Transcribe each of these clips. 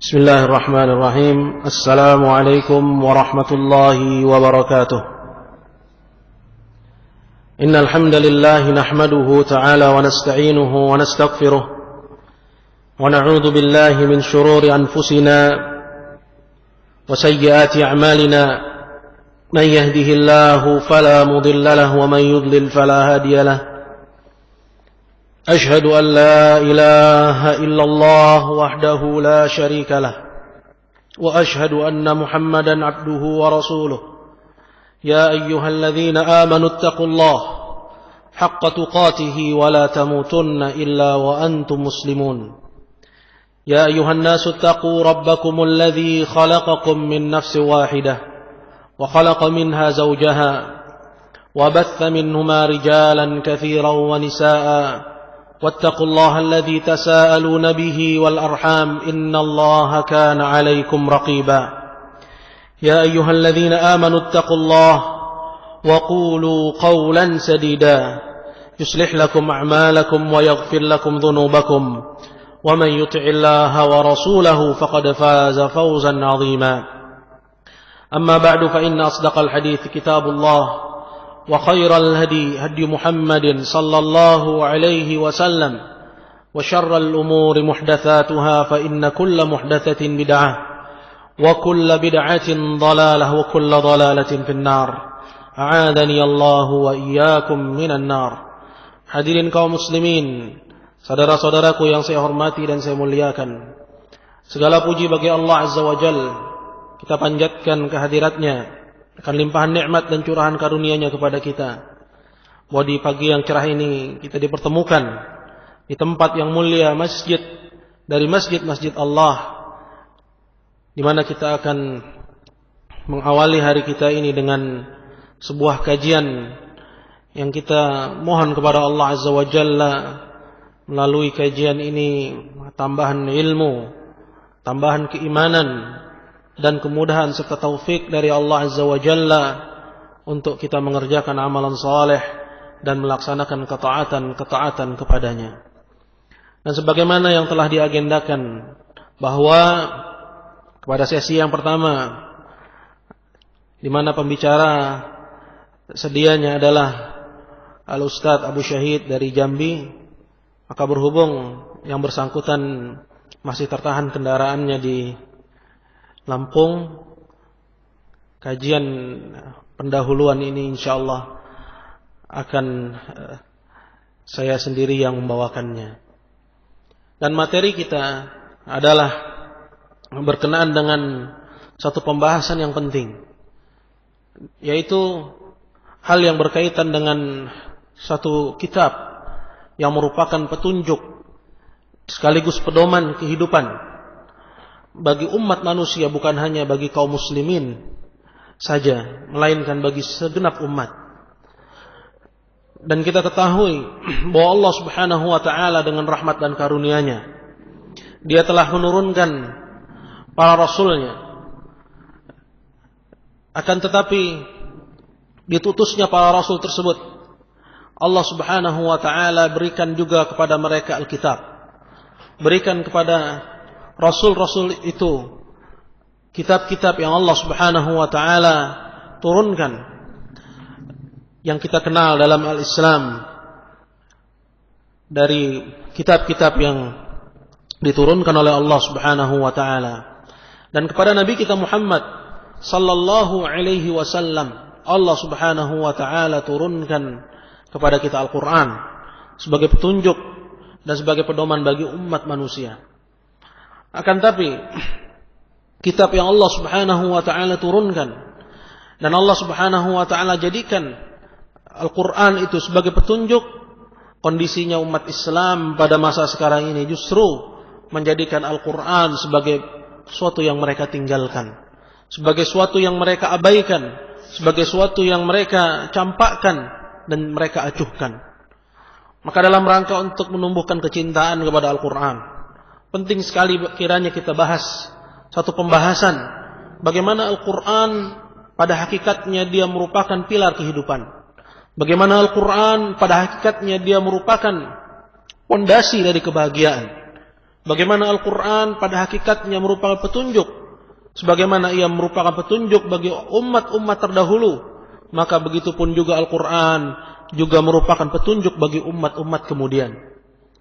بسم الله الرحمن الرحيم. السلام عليكم ورحمة الله وبركاته. إن الحمد لله نحمده تعالى ونستعينه ونستغفره ونعوذ بالله من شرور أنفسنا وسيئات أعمالنا. من يهده الله فلا مضل له ومن يضلل فلا هادي له. أشهد أن لا إله إلا الله وحده لا شريك له وأشهد أن محمدا عبده ورسوله. يا أيها الذين آمنوا اتقوا الله حق تقاته ولا تموتن إلا وأنتم مسلمون. يا أيها الناس اتقوا ربكم الذي خلقكم من نفس واحدة وخلق منها زوجها وبث منهما رجالا كثيرا ونساء واتقوا الله الذي تساءلون به والأرحام إن الله كان عليكم رقيبا. يا أيها الذين آمنوا اتقوا الله وقولوا قولا سديدا يصلح لكم أعمالكم ويغفر لكم ذنوبكم ومن يطع الله ورسوله فقد فاز فوزا عظيما. أما بعد فإن أصدق الحديث كتاب الله وخير الهدي هدي محمد صلى الله عليه وسلم وشر الأمور محدثاتها فإن كل محدثة بدعة وكل بدعة ضلالة وكل ضلالة في النار. أعاذني الله وإياكم من النار. Hadirin kaum muslimin, saudara-saudaraku yang saya hormati dan saya muliakan, segala puji bagi Allah Azza wa Jal. Kita panjatkan kehadiratnya akan limpahan nikmat dan curahan karunia-Nya kepada kita, bahwa di pagi yang cerah ini kita dipertemukan di tempat yang mulia, masjid dari masjid-masjid Allah, di mana kita akan mengawali hari kita ini dengan sebuah kajian yang kita mohon kepada Allah Azza wa Jalla melalui kajian ini tambahan ilmu, tambahan keimanan dan kemudahan serta taufik dari Allah Azza wa Jalla untuk kita mengerjakan amalan saleh dan melaksanakan ketaatan kepadanya. Dan sebagaimana yang telah diagendakan, bahwa pada sesi yang pertama, di mana pembicara sedianya adalah Al-Ustadz Abu Syahid dari Jambi, maka berhubung yang bersangkutan masih tertahan kendaraannya di Lampung, kajian pendahuluan ini insyaallah akan saya sendiri yang membawakannya. Dan materi kita adalah berkenaan dengan satu pembahasan yang penting, yaitu hal yang berkaitan dengan satu kitab yang merupakan petunjuk sekaligus pedoman kehidupan bagi umat manusia, bukan hanya bagi kaum muslimin saja, melainkan bagi segenap umat. Dan kita ketahui bahwa Allah Subhanahu wa taala dengan rahmat dan karunia-Nya, Dia telah menurunkan para rasulnya. Akan tetapi ditutusnya para rasul tersebut, Allah Subhanahu wa taala berikan juga kepada mereka Alkitab, berikan kepada Rasul-Rasul itu kitab-kitab yang Allah Subhanahu wa ta'ala turunkan, yang kita kenal dalam Al-Islam dari kitab-kitab yang diturunkan oleh Allah Subhanahu wa ta'ala. Dan kepada Nabi kita Muhammad sallallahu alaihi wasallam, Allah Subhanahu wa ta'ala turunkan kepada kita Al-Quran sebagai petunjuk dan sebagai pedoman bagi umat manusia. Akan tapi kitab yang Allah Subhanahu wa ta'ala turunkan dan Allah Subhanahu wa ta'ala jadikan Al-Quran itu sebagai petunjuk, kondisinya umat Islam pada masa sekarang ini justru menjadikan Al-Quran sebagai sesuatu yang mereka tinggalkan, sebagai sesuatu yang mereka abaikan, sebagai sesuatu yang mereka campakkan dan mereka acuhkan. Maka dalam rangka untuk menumbuhkan kecintaan kepada Al-Quran, penting sekali kiranya kita bahas satu pembahasan bagaimana Al-Quran pada hakikatnya dia merupakan pilar kehidupan. Bagaimana Al-Quran pada hakikatnya dia merupakan pondasi dari kebahagiaan. Bagaimana Al-Quran pada hakikatnya merupakan petunjuk, sebagaimana ia merupakan petunjuk bagi umat-umat terdahulu, maka begitu pun juga Al-Quran juga merupakan petunjuk bagi umat-umat kemudian.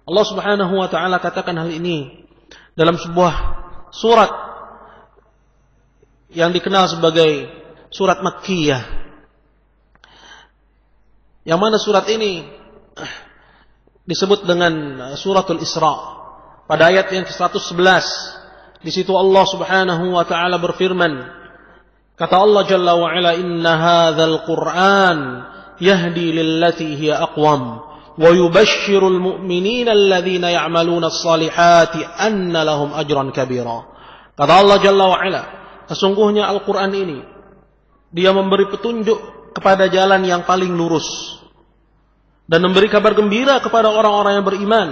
Allah Subhanahu wa ta'ala katakan hal ini dalam sebuah surat yang dikenal sebagai surat Makkiyah, yang mana surat ini disebut dengan suratul Isra. Pada ayat yang ke-111, di situ Allah Subhanahu wa ta'ala berfirman, kata Allah Jalla wa Ala, inna hadzal Qur'an yahdi lillati hiya aqwam wa yubashshirul mu'minina alladhina ya'maluna as-salihati anna lahum ajran kabira. Kata Allah Jalla wa Ala, sesungguhnya Al-Qur'an ini dia memberi petunjuk kepada jalan yang paling lurus dan memberi kabar gembira kepada orang-orang yang beriman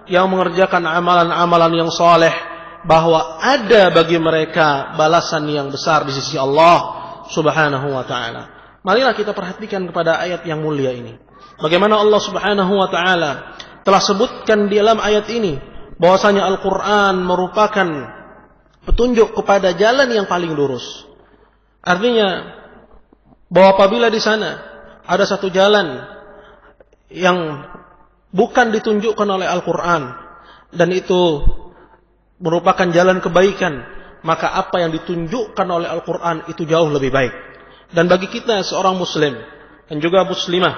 yang mengerjakan amalan-amalan yang saleh, bahwa ada bagi mereka balasan yang besar di sisi Allah Subhanahu wa ta'ala. Marilah kita perhatikan kepada ayat yang mulia ini. Bagaimana Allah Subhanahu wa ta'ala telah sebutkan di dalam ayat ini bahwasanya Al-Quran merupakan petunjuk kepada jalan yang paling lurus. Artinya bahwa apabila di sana ada satu jalan yang bukan ditunjukkan oleh Al-Quran dan itu merupakan jalan kebaikan, maka apa yang ditunjukkan oleh Al-Quran itu jauh lebih baik. Dan bagi kita seorang muslim dan juga muslimah,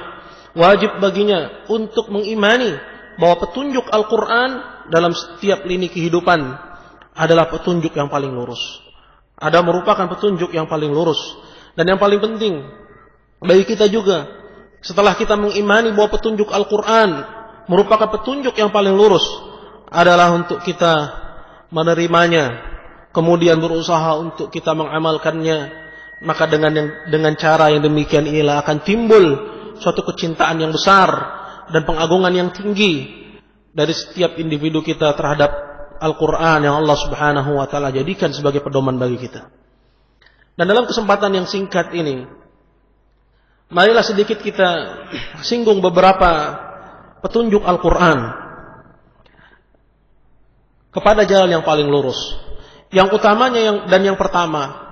wajib baginya untuk mengimani bahwa petunjuk Al-Quran dalam setiap lini kehidupan adalah petunjuk yang paling lurus. Ada merupakan petunjuk yang paling lurus. Dan yang paling penting bagi kita juga, setelah kita mengimani bahwa petunjuk Al-Quran merupakan petunjuk yang paling lurus, adalah untuk kita menerimanya, kemudian berusaha untuk kita mengamalkannya. Maka dengan cara yang demikian inilah akan timbul suatu kecintaan yang besar dan pengagungan yang tinggi dari setiap individu kita terhadap Al-Quran yang Allah Subhanahu wa ta'ala jadikan sebagai pedoman bagi kita. Dan dalam kesempatan yang singkat ini, marilah sedikit kita singgung beberapa petunjuk Al-Quran kepada jalan yang paling lurus. Yang utamanya dan yang pertama,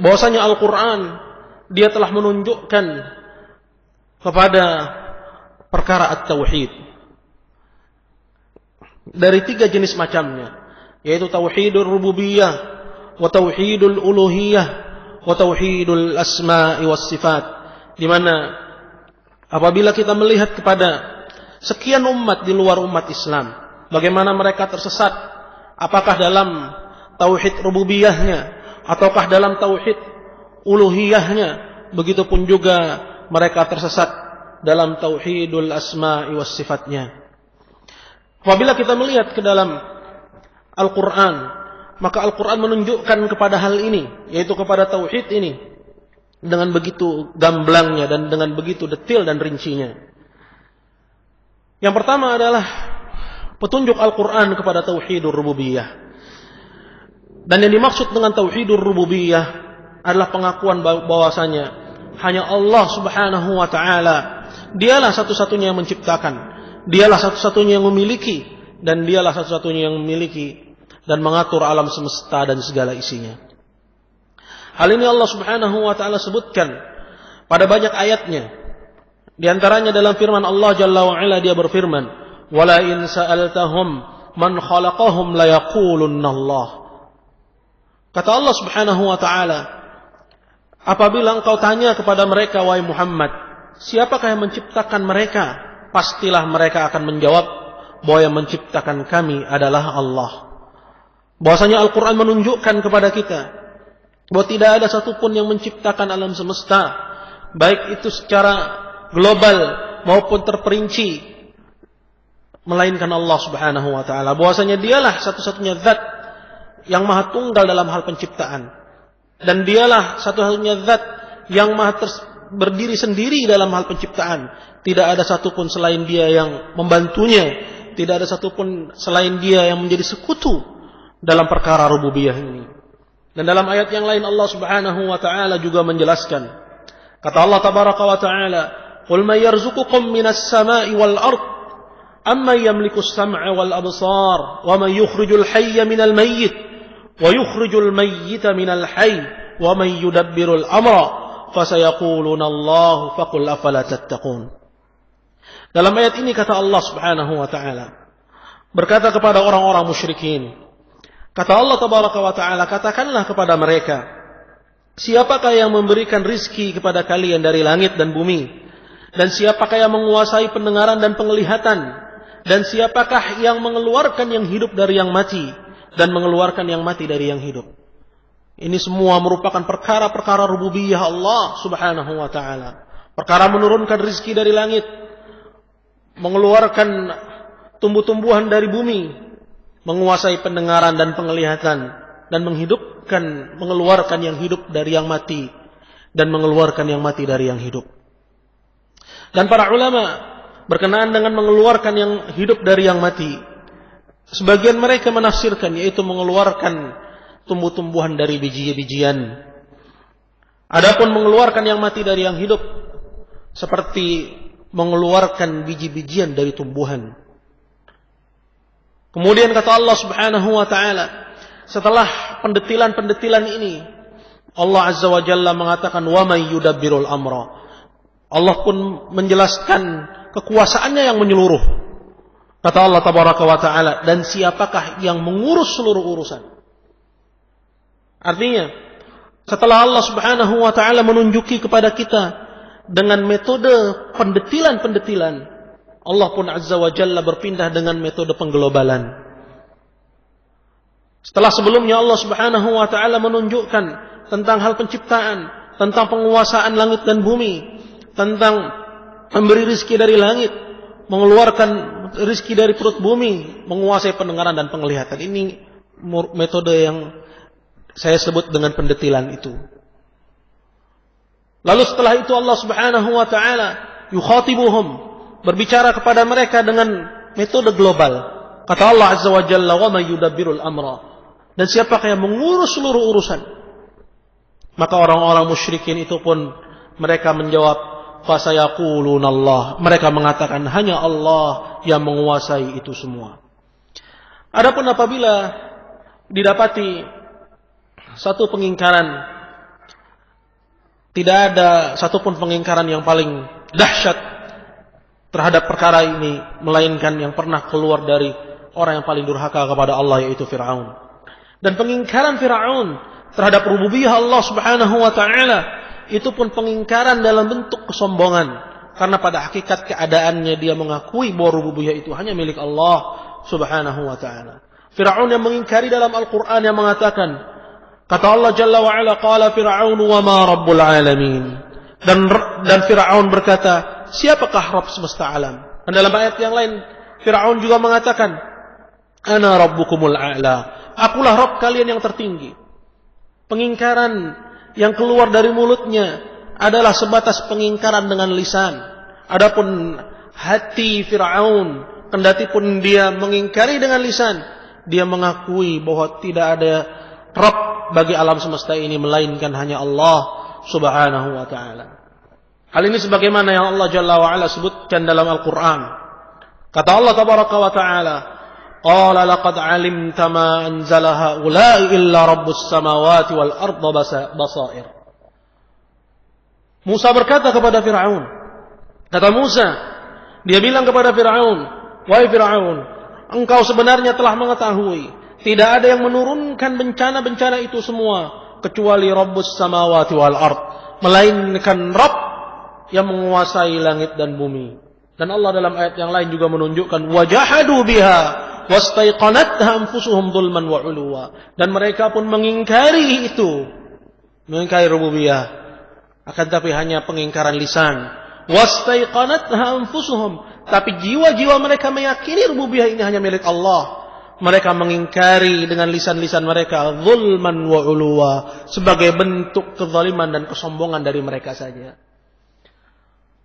bahwasanya Al-Quran dia telah menunjukkan kepada perkara at-tauhid dari 3 jenis macamnya, yaitu tauhidul rububiyah, wa tauhidul uluhiyah, wa tauhidul asma'i was sifat. Di mana apabila kita melihat kepada sekian umat di luar umat Islam, bagaimana mereka tersesat, apakah dalam tauhid rububiyahnya ataukah dalam tauhid uluhiyahnya, begitupun juga mereka tersesat dalam tauhidul asma'i was sifatnya. Apabila kita melihat ke dalam Al-Quran, maka Al-Quran menunjukkan kepada hal ini, yaitu kepada tauhid ini, dengan begitu gamblangnya dan dengan begitu detail dan rincinya. Yang pertama adalah petunjuk Al-Quran kepada tauhidur rububiyah. Dan yang dimaksud dengan tauhidur rububiyah adalah pengakuan bahwasanya hanya Allah Subhanahu wa ta'ala, dialah satu-satunya yang menciptakan, dialah satu-satunya yang memiliki, dan dialah satu-satunya yang memiliki dan mengatur alam semesta dan segala isinya. Hal ini Allah Subhanahu wa ta'ala sebutkan pada banyak ayatnya. Di antaranya dalam firman Allah Jalla wa Ala, dia berfirman, "Wala in sa'altahum man khalaqahum la yaqulunna Allah." Kata Allah Subhanahu wa ta'ala, apabila engkau tanya kepada mereka, wahai Muhammad, siapakah yang menciptakan mereka? Pastilah mereka akan menjawab bahwa yang menciptakan kami adalah Allah. Bahwasanya Al-Quran menunjukkan kepada kita bahwa tidak ada satupun yang menciptakan alam semesta, baik itu secara global maupun terperinci, melainkan Allah Subhanahu wa ta'ala. Bahwasanya dialah satu-satunya zat yang maha tunggal dalam hal penciptaan, dan dialah satu-satunya zat yang maha berdiri sendiri dalam hal penciptaan. Tidak ada satupun selain dia yang membantunya, tidak ada satupun selain dia yang menjadi sekutu dalam perkara rububiyah ini. Dan dalam ayat yang lain Allah Subhanahu wa ta'ala juga menjelaskan. Kata Allah tabaraka wa ta'ala, "Qul may yarzuqukum minas sama'i wal ard." amma yamliku as-sam'a wal absar wa man yukhrijul hayya minal mayyit wa yukhrijul mayyita minal hayy wa man yudabbirul amra fasayaquluna Allah faqul afala tattaqun. Dalam ayat ini kata Allah Subhanahu wa taala berkata kepada orang-orang musyrikin, kata Allah tabaraka wa taala, katakanlah kepada mereka, siapakah yang memberikan rizki kepada kalian dari langit dan bumi, dan siapakah yang menguasai pendengaran dan penglihatan, dan siapakah yang mengeluarkan yang hidup dari yang mati dan mengeluarkan yang mati dari yang hidup. Ini semua merupakan perkara-perkara rububiyah Allah Subhanahu wa taala. Perkara menurunkan rizki dari langit, mengeluarkan tumbuh-tumbuhan dari bumi, menguasai pendengaran dan penglihatan, dan menghidupkan, mengeluarkan yang hidup dari yang mati, dan mengeluarkan yang mati dari yang hidup. Dan para ulama berkenaan dengan mengeluarkan yang hidup dari yang mati, sebagian mereka menafsirkan yaitu mengeluarkan tumbuh-tumbuhan dari biji-bijian. Adapun mengeluarkan yang mati dari yang hidup, seperti mengeluarkan biji-bijian dari tumbuhan. Kemudian kata Allah Subhanahu wa taala, setelah pendetilan-pendetilan ini, Allah Azza wa Jalla mengatakan wa may yudabbirul amra. Allah pun menjelaskan kekuasaannya yang menyeluruh. Kata Allah tabaraka wa taala, dan siapakah yang mengurus seluruh urusan. Artinya, setelah Allah Subhanahu wa taala menunjuki kepada kita dengan metode pendetilan-pendetilan, Allah pun Azza wa Jalla berpindah dengan metode pengglobalan. Setelah sebelumnya Allah Subhanahu wa taala menunjukkan tentang hal penciptaan, tentang penguasaan langit dan bumi, tentang memberi rizki dari langit, mengeluarkan rizki dari perut bumi, menguasai pendengaran dan penglihatan. Ini metode yang saya sebut dengan pendetilan itu. Lalu setelah itu Allah Subhanahu wa taala yukhatibuhum, berbicara kepada mereka dengan metode global. Kata Allah Azza wa Jalla, wa may yudabbirul amra. Dan siapakah yang mengurus seluruh urusan? Maka orang-orang musyrikin itu pun mereka menjawab, fasayaquluna Allah. Mereka mengatakan hanya Allah yang menguasai itu semua. Adapun apabila didapati satu pengingkaran, tidak ada satupun pengingkaran yang paling dahsyat terhadap perkara ini, melainkan yang pernah keluar dari orang yang paling durhaka kepada Allah, yaitu Fir'aun. Dan pengingkaran Fir'aun terhadap rububiyah Allah Subhanahu wa ta'ala, itu pun pengingkaran dalam bentuk kesombongan. Karena pada hakikat keadaannya dia mengakui bahwa rububiyah itu hanya milik Allah Subhanahu wa ta'ala. Fir'aun yang mengingkari dalam Al-Quran yang mengatakan, kata Allah Jalla wa'ala, qala Fir'aun wa ma rabbul alamin. Dan Fir'aun berkata, siapakah Rabb semesta alam? Dan dalam ayat yang lain, Fir'aun juga mengatakan, ana rabbukumul a'la. Akulah Rabb kalian yang tertinggi. Pengingkaran yang keluar dari mulutnya adalah sebatas pengingkaran dengan lisan. Adapun hati Fir'aun, kendati pun dia mengingkari dengan lisan, dia mengakui bahwa tidak ada Rabb bagi alam semesta ini melainkan hanya Allah Subhanahu wa ta'ala. Hal ini sebagaimana yang Allah Jalla wa'ala sebutkan dalam Al-Quran. Kata Allah Tabaraka wa ta'ala, qala laqad alimta ma anzala haula'i illa rabbus samawati wal arda basair. Musa berkata kepada Fir'aun, kata Musa, dia bilang kepada Fir'aun, wahai Fir'aun, engkau sebenarnya telah mengetahui tidak ada yang menurunkan bencana-bencana itu semua kecuali Rabbus samawati wal ard, melainkan Rabb yang menguasai langit dan bumi. Dan Allah dalam ayat yang lain juga menunjukkan wajahadu biha wastaiqanatha anfusuhum dzulman wa 'uluwa. Dan mereka pun mengingkari itu, mengingkari rububiyah, akan tapi hanya pengingkaran lisan. Wastaiqanatha anfusuhum, tapi jiwa-jiwa mereka meyakini rububiyah ini hanya milik Allah. Mereka mengingkari dengan lisan-lisan mereka zulman wa 'uluwa, sebagai bentuk kezaliman dan kesombongan dari mereka saja.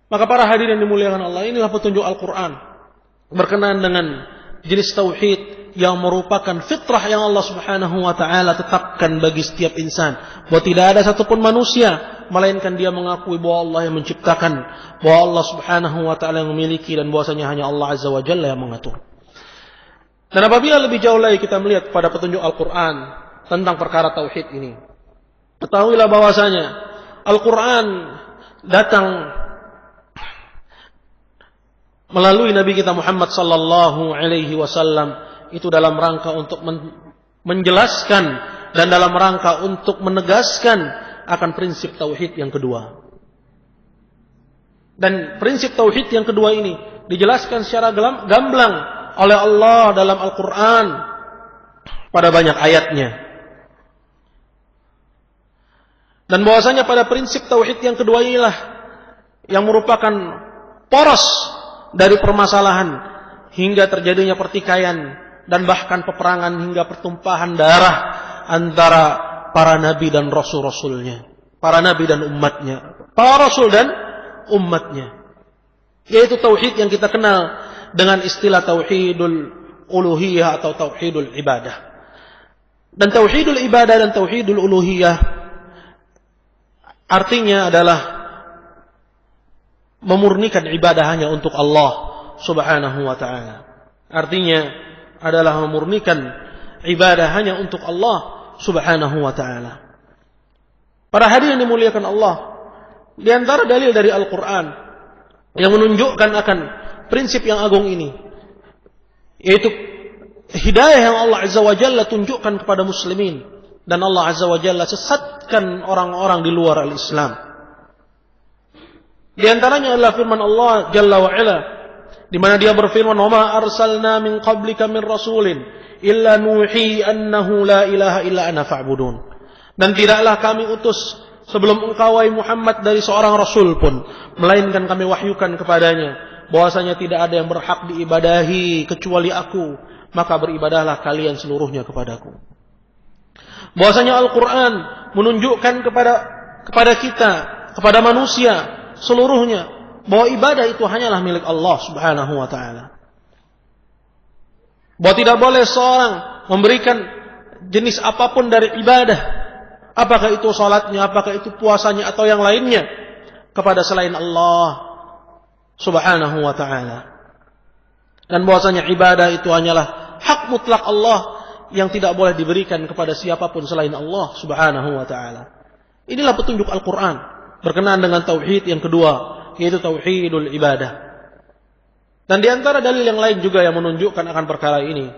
Maka para hadirin yang dimuliakan Allah, inilah petunjuk Al-Quran berkenaan dengan jenis tauhid yang merupakan fitrah yang Allah Subhanahu wa ta'ala tetapkan bagi setiap insan, bahwa tidak ada satupun manusia melainkan dia mengakui bahwa Allah yang menciptakan, bahwa Allah Subhanahu wa taala yang memiliki, dan bahwasanya hanya Allah Azza wa Jalla yang mengatur. Dan apabila lebih jauh lagi kita melihat pada petunjuk Al-Quran tentang perkara tauhid ini, ketahuilah bahwasanya Al-Quran datang melalui Nabi kita Muhammad sallallahu alaihi wasallam itu dalam rangka untuk menjelaskan dan dalam rangka untuk menegaskan akan prinsip tauhid yang kedua. Dan prinsip tauhid yang kedua ini dijelaskan secara gamblang oleh Allah dalam Al-Quran pada banyak ayatnya. Dan bahwasanya pada prinsip tauhid yang kedua inilah yang merupakan poros dari permasalahan hingga terjadinya pertikaian dan bahkan peperangan hingga pertumpahan darah antara para nabi dan rasul-rasulnya, para nabi dan umatnya, para rasul dan umatnya, yaitu tauhid yang kita kenal dengan istilah tauhidul uluhiyah atau tauhidul ibadah. Dan tauhidul ibadah dan tauhidul uluhiyah artinya adalah memurnikan ibadah hanya untuk Allah Subhanahu wa taala. Artinya adalah memurnikan ibadah hanya untuk Allah Subhanahu wa taala. Para hadirin yang dimuliakan Allah, di antara dalil dari Al-Qur'an yang menunjukkan akan prinsip yang agung ini, yaitu hidayah yang Allah Azza wa Jalla tunjukkan kepada muslimin, dan Allah Azza wa Jalla sesatkan orang-orang di luar al-Islam. Di antaranya adalah firman Allah Jalla wa Ala, di mana dia berfirman, "Wa ma arsalna min qablika min rasulin illa nuhi annahu la ilaha illa ana fa'budun." Dan tidaklah kami utus sebelum engkau wahai Muhammad dari seorang rasul pun, melainkan kami wahyukan kepadanya bahwasanya tidak ada yang berhak diibadahi kecuali aku, maka beribadahlah kalian seluruhnya kepadaku. Bahwasanya Al-Quran menunjukkan kepada kita, kepada manusia seluruhnya, bahwa ibadah itu hanyalah milik Allah Subhanahu wa taala. Bahwa tidak boleh seorang memberikan jenis apapun dari ibadah, apakah itu salatnya, apakah itu puasanya atau yang lainnya, kepada selain Allah Subhanahu wa ta'ala. Dan bahwasanya ibadah itu hanyalah hak mutlak Allah yang tidak boleh diberikan kepada siapapun selain Allah Subhanahu wa ta'ala. Inilah petunjuk Al-Quran berkenaan dengan tauhid yang kedua, yaitu tauhidul ibadah. Dan di antara dalil yang lain juga yang menunjukkan akan perkara ini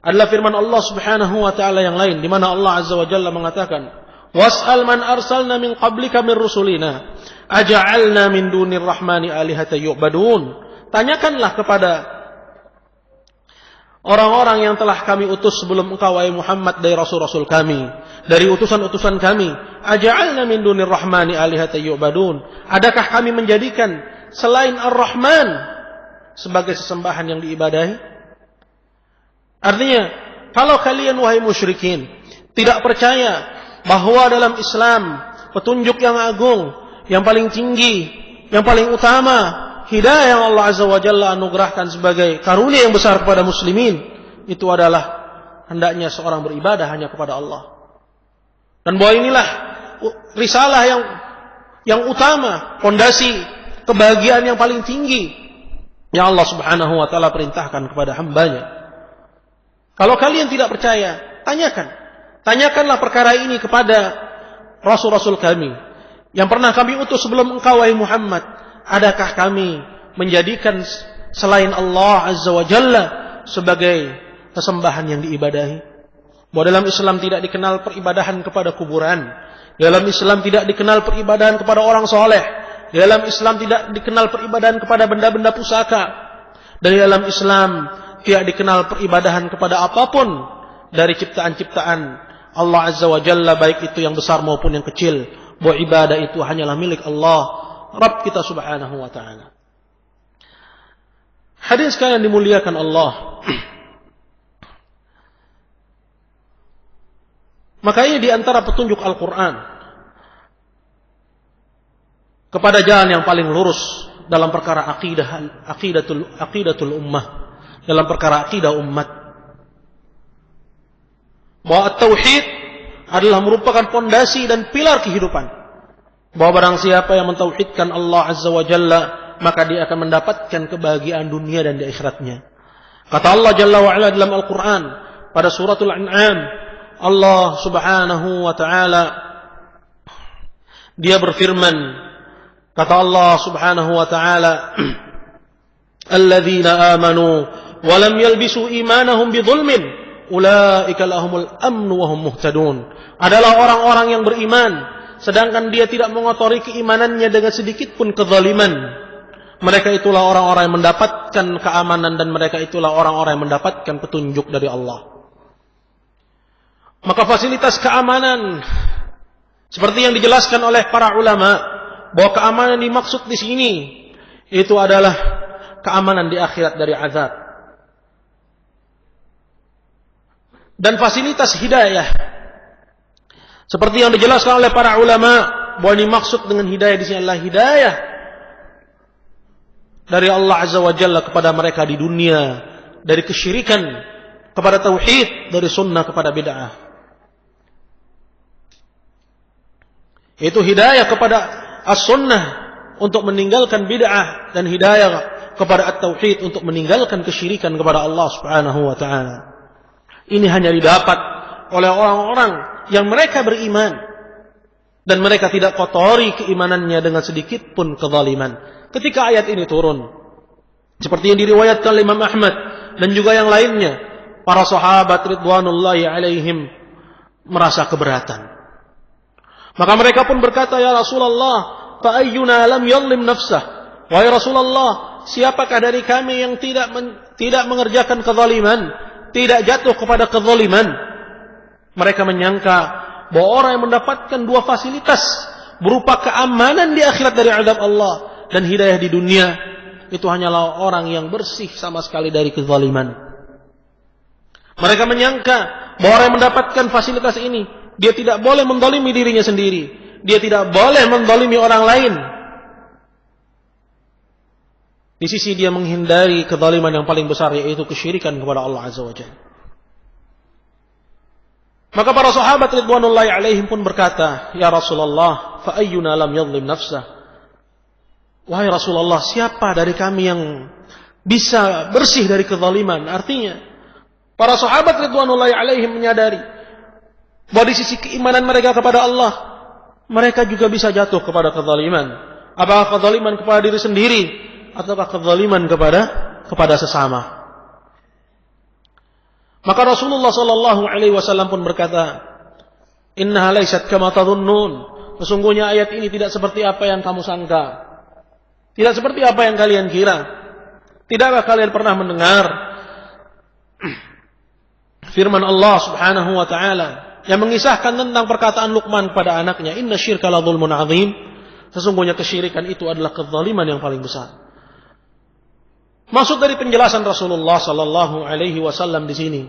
adalah firman Allah Subhanahu wa ta'ala yang lain, di mana Allah Azza wa Jalla mengatakan, "Was'al man arsalna min qablika min rusulina aja'alna min dunir rahmani alihata yu'badun." Tanyakanlah kepada orang-orang yang telah kami utus sebelum engkau wahai Muhammad dari rasul-rasul kami, dari utusan-utusan kami, aja'alna min dunir rahmani alihata yu'badun, adakah kami menjadikan selain Ar-Rahman sebagai sesembahan yang diibadahi? Artinya, kalau kalian wahai musyrikin tidak percaya bahwa dalam Islam petunjuk yang agung, yang paling tinggi, yang paling utama, hidayah yang Allah Azza wa Jalla anugerahkan sebagai karunia yang besar kepada muslimin, itu adalah hendaknya seorang beribadah hanya kepada Allah. Dan bahwa inilah risalah yang utama, fondasi kebahagiaan yang paling tinggi yang Allah Subhanahu wa taala perintahkan kepada hambanya. Kalau kalian tidak percaya, tanyakanlah perkara ini kepada rasul-rasul kami yang pernah kami utus sebelum engkau wahai Muhammad. Adakah kami menjadikan selain Allah Azza wa Jalla sebagai sesembahan yang diibadahi? Bahwa dalam Islam tidak dikenal peribadahan kepada kuburan. Dalam Islam tidak dikenal peribadahan kepada orang soleh. Dalam Islam tidak dikenal peribadahan kepada benda-benda pusaka. Dan dalam Islam tidak dikenal peribadahan kepada apapun dari ciptaan-ciptaan Allah Azza wa Jalla, baik itu yang besar maupun yang kecil. Bahwa ibadah itu hanyalah milik Allah, Rabb kita Subhanahu wa ta'ala. Hadirin sekalian dimuliakan Allah. Maka ini di antara petunjuk Al-Quran kepada jalan yang paling lurus dalam perkara aqidatul ummah, dalam perkara aqidah umat. Bahwa tauhid adalah merupakan fondasi dan pilar kehidupan. bahwa barang siapa yang mentauhidkan Allah Azza wa Jalla, maka dia akan mendapatkan kebahagiaan dunia dan di akhiratnya. Kata Allah Jalla wa Ala dalam Al-Quran pada suratul An'am, Allah Subhanahu wa ta'ala dia berfirman, kata Allah Subhanahu wa ta'ala, alladzina amanu wa lam yalbisu imanahum bidzulmin ulaika lahumul amnu wa hum muhtadun. Adalah orang-orang yang beriman sedangkan dia tidak mengotori keimanannya dengan sedikit pun kezaliman. Mereka itulah orang-orang yang mendapatkan keamanan dan mereka itulah orang-orang yang mendapatkan petunjuk dari Allah. Maka fasilitas keamanan seperti yang dijelaskan oleh para ulama, bahwa keamanan dimaksud di sini itu adalah keamanan di akhirat dari azab. Dan fasilitas hidayah seperti yang dijelaskan oleh para ulama, bahwa dimaksud dengan hidayah di sini adalah hidayah dari Allah Azza wa Jalla kepada mereka di dunia, dari kesyirikan kepada tauhid, dari sunnah kepada bid'ah. Itu hidayah kepada as-sunnah untuk meninggalkan bid'ah, dan hidayah kepada at-tauhid untuk meninggalkan kesyirikan kepada Allah Subhanahu wa ta'ala. Ini hanya didapat oleh orang-orang yang mereka beriman dan mereka tidak kotori keimanannya dengan sedikit pun kezaliman. Ketika ayat ini turun, seperti yang diriwayatkan oleh Imam Ahmad dan juga yang lainnya, para sahabat ridwanullahi alaihim merasa keberatan. Maka mereka pun berkata, ya Rasulullah, fa ayyuna lam yadhlim nafsah. Wahai Rasulullah, siapakah dari kami yang tidak mengerjakan kezaliman, tidak jatuh kepada kezaliman? Mereka menyangka bahwa orang yang mendapatkan dua fasilitas berupa keamanan di akhirat dari azab Allah dan hidayah di dunia, itu hanyalah orang yang bersih sama sekali dari kezaliman. Mereka menyangka bahwa orang yang mendapatkan fasilitas ini, dia tidak boleh mendolimi dirinya sendiri, dia tidak boleh mendolimi orang lain. Di sisi dia menghindari kezaliman yang paling besar, yaitu kesyirikan kepada Allah Azza wa Jalla. Maka para sahabat ridwanullahi alaihim pun berkata, ya Rasulullah, fa ayyuna lam yadhlim nafsah. Wahai Rasulullah, siapa dari kami yang bisa bersih dari kezaliman? Artinya, para sahabat ridwanullahi alaihim menyadari bahwa di sisi keimanan mereka kepada Allah, mereka juga bisa jatuh kepada kezaliman. Apakah kezaliman kepada diri sendiri ataukah kezaliman kepada sesama? Maka Rasulullah sallallahu alaihi wasallam pun berkata, "Innaha laysat kama tadhunnun." Sesungguhnya ayat ini tidak seperti apa yang kamu sangka. Tidak seperti apa yang kalian kira. Tidakkah kalian pernah mendengar firman Allah Subhanahu wa taala yang mengisahkan tentang perkataan Luqman kepada anaknya, "Inna syirka la dzulmun 'adzim." Sesungguhnya kesyirikan itu adalah kezaliman yang paling besar. Maksud dari penjelasan Rasulullah sallallahu alaihi wasallam di sini,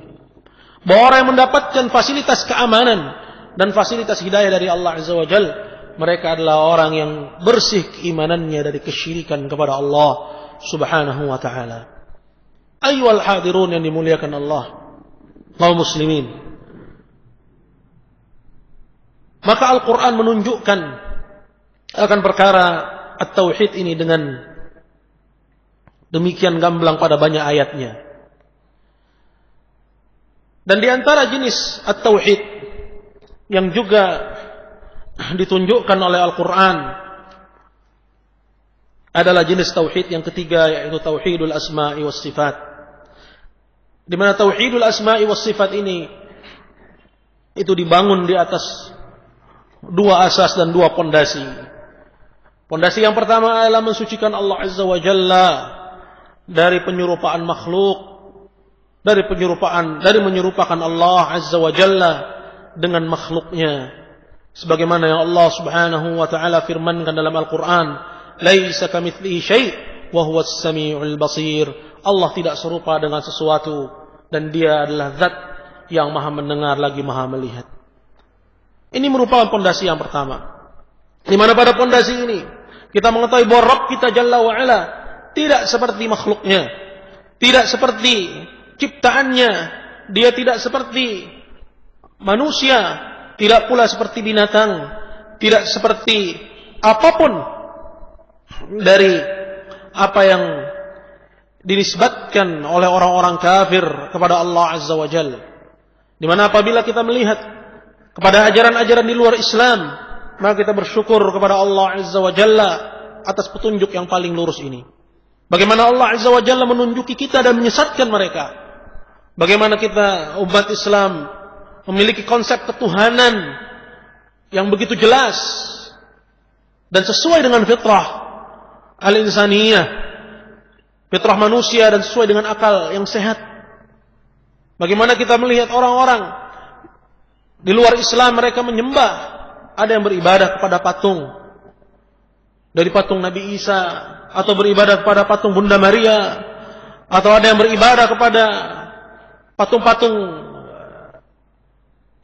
bahwa orang yang mendapatkan fasilitas keamanan dan fasilitas hidayah dari Allah Azza wa Jalla, mereka adalah orang yang bersih keimanannya dari kesyirikan kepada Allah Subhanahu wa taala. Ayyuhal hadirun yang dimuliakan Allah, kaum muslimin. Maka Al-Qur'an menunjukkan akan perkara at-tauhid ini dengan demikian gamblang pada banyak ayatnya. Dan di antara jenis at-tauhid yang juga ditunjukkan oleh Al-Quran adalah jenis tauhid yang ketiga, yaitu tauhidul asma'i was sifat. Di mana tauhidul asma'i was sifat ini itu dibangun di atas dua asas dan dua pondasi. Pondasi yang pertama adalah mensucikan Allah Azza wa Jalla dari penyerupaan makhluk, dari menyerupakan Allah Azza wa Jalla dengan makhluknya. Sebagaimana yang Allah Subhanahu wa taala firmankan dalam Al-Qur'an, "Laisa kamitslihi syai' wa huwas samiul basir." Allah tidak serupa dengan sesuatu dan Dia adalah zat yang Maha mendengar lagi Maha melihat. Ini merupakan pondasi yang pertama. Di mana pada pondasi ini kita mengetahui bahwa Rabb kita Jalla wa Ala tidak seperti makhluknya, tidak seperti ciptaannya, dia tidak seperti manusia, tidak pula seperti binatang, tidak seperti apapun dari apa yang dinisbatkan oleh orang-orang kafir kepada Allah Azza wa Jalla. Di mana apabila kita melihat kepada ajaran-ajaran di luar Islam, maka kita bersyukur kepada Allah Azza wa Jalla atas petunjuk yang paling lurus ini. Bagaimana Allah Azza wa Jalla menunjuki kita dan menyesatkan mereka. Bagaimana kita umat Islam memiliki konsep ketuhanan yang begitu jelas dan sesuai dengan fitrah al-insaniyah, fitrah manusia, dan sesuai dengan akal yang sehat. Bagaimana kita melihat orang-orang di luar Islam, mereka menyembah, ada yang beribadah kepada patung, dari patung Nabi Isa, atau beribadah kepada patung Bunda Maria, atau ada yang beribadah kepada patung-patung